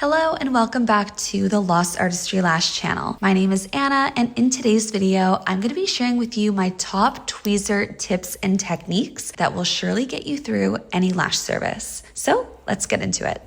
Hello and welcome back to the Lost Artistry Lash channel. My name is Anna, and in today's video, I'm going to be sharing with you my top tweezer tips and techniques that will surely get you through any lash service. So let's get into it.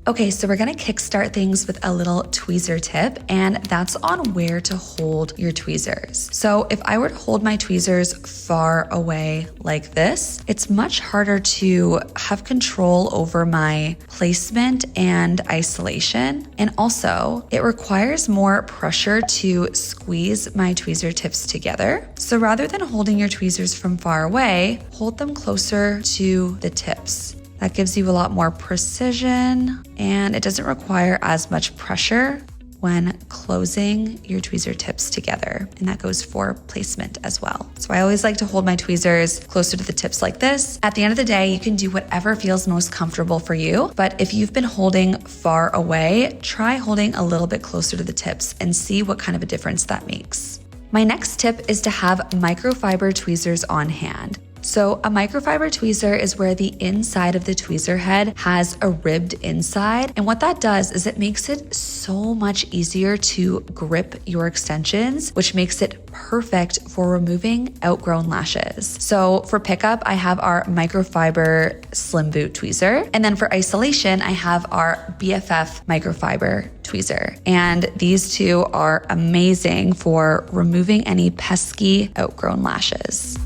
Okay, so we're gonna kickstart things with a little tweezer tip, and that's on where to hold your tweezers. So if I were to hold my tweezers far away like this, it's much harder to have control over my placement and isolation. And also, it requires more pressure to squeeze my tweezer tips together. So rather than holding your tweezers from far away, hold them closer to the tips. That gives you a lot more precision, and it doesn't require as much pressure when closing your tweezer tips together. And that goes for placement as well. So I always like to hold my tweezers closer to the tips like this. At the end of the day, you can do whatever feels most comfortable for you. But if you've been holding far away, try holding a little bit closer to the tips and see what kind of a difference that makes. My next tip is to have microfiber tweezers on hand. So a microfiber tweezer is where the inside of the tweezer head has a ribbed inside. And what that does is it makes it so much easier to grip your extensions, which makes it perfect for removing outgrown lashes. So for pickup, I have our microfiber slim boot tweezer. And then for isolation, I have our BFF microfiber tweezer. And these two are amazing for removing any pesky outgrown lashes.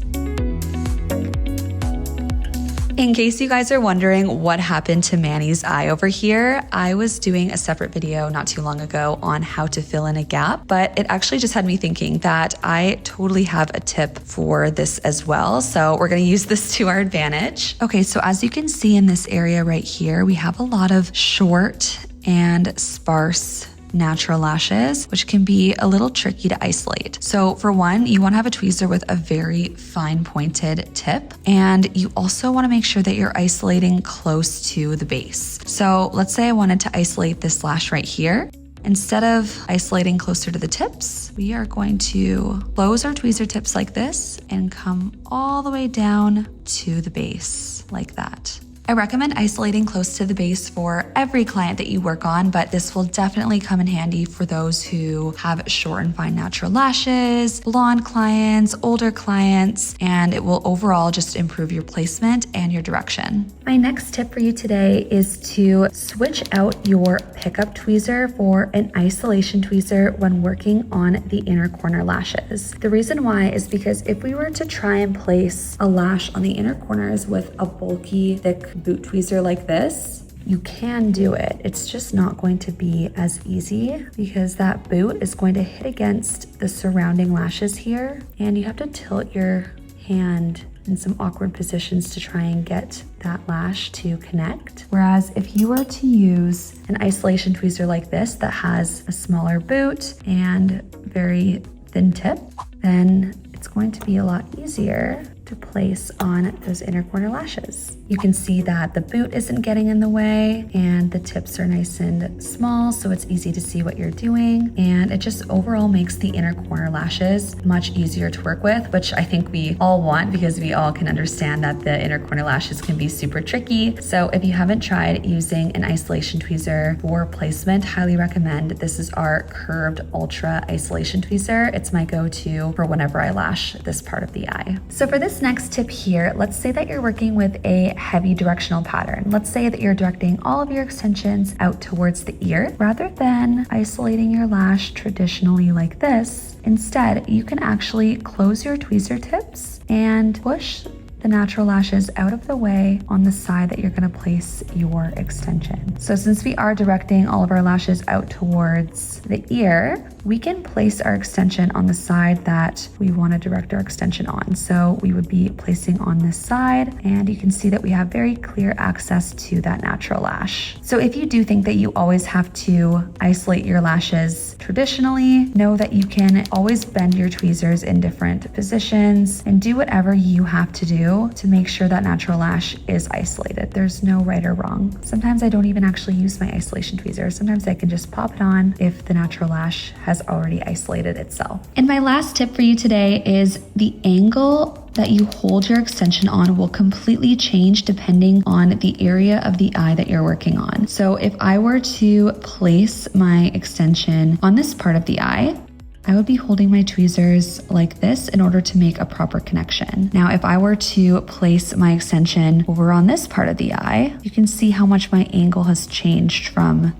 In case you guys are wondering what happened to Manny's eye over here, I was doing a separate video not too long ago on how to fill in a gap, but it actually just had me thinking that I totally have a tip for this as well. So we're gonna use this to our advantage. Okay, so as you can see in this area right here, we have a lot of short and sparse natural lashes, which can be a little tricky to isolate. So for one, you wanna have a tweezer with a very fine pointed tip, and you also wanna make sure that you're isolating close to the base. So let's say I wanted to isolate this lash right here. Instead of isolating closer to the tips, we are going to close our tweezer tips like this and come all the way down to the base like that. I recommend isolating close to the base for every client that you work on, but this will definitely come in handy for those who have short and fine natural lashes, blonde clients, older clients, and it will overall just improve your placement and your direction. My next tip for you today is to switch out your pickup tweezer for an isolation tweezer when working on the inner corner lashes. The reason why is because if we were to try and place a lash on the inner corners with a bulky, thick boot tweezer like this, you can do it. It's just not going to be as easy because that boot is going to hit against the surrounding lashes here, and you have to tilt your hand in some awkward positions to try and get that lash to connect. Whereas if you were to use an isolation tweezer like this that has a smaller boot and very thin tip, then it's going to be a lot easier to place on those inner corner lashes. You can see that the boot isn't getting in the way and the tips are nice and small, so it's easy to see what you're doing. And it just overall makes the inner corner lashes much easier to work with, which I think we all want because we all can understand that the inner corner lashes can be super tricky. So if you haven't tried using an isolation tweezer for placement, highly recommend. This is our curved ultra isolation tweezer. It's my go-to for whenever I lash this part of the eye. So for this next tip here, let's say that you're working with a heavy directional pattern. Let's say that you're directing all of your extensions out towards the ear. Rather than isolating your lash traditionally like this, instead, you can actually close your tweezer tips and push the natural lashes out of the way on the side that you're gonna place your extension. So since we are directing all of our lashes out towards the ear, we can place our extension on the side that we wanna direct our extension on. So we would be placing on this side, and you can see that we have very clear access to that natural lash. So if you do think that you always have to isolate your lashes traditionally, know that you can always bend your tweezers in different positions and do whatever you have to do to make sure that natural lash is isolated. There's no right or wrong. Sometimes I don't even actually use my isolation tweezer. Sometimes I can just pop it on if the natural lash has already isolated itself. And my last tip for you today is the angle that you hold your extension on will completely change depending on the area of the eye that you're working on. So if I were to place my extension on this part of the eye, I would be holding my tweezers like this in order to make a proper connection. Now, if I were to place my extension over on this part of the eye, you can see how much my angle has changed from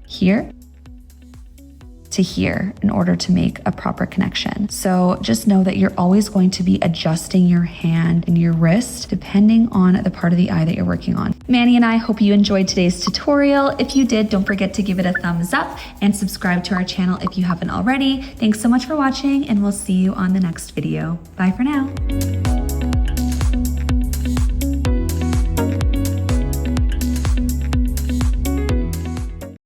here to here in order to make a proper connection. So just know that you're always going to be adjusting your hand and your wrist depending on the part of the eye that you're working on. Manny and I hope you enjoyed today's tutorial. If you did, don't forget to give it a thumbs up and subscribe to our channel if you haven't already. Thanks so much for watching, and we'll see you on the next video. Bye for now.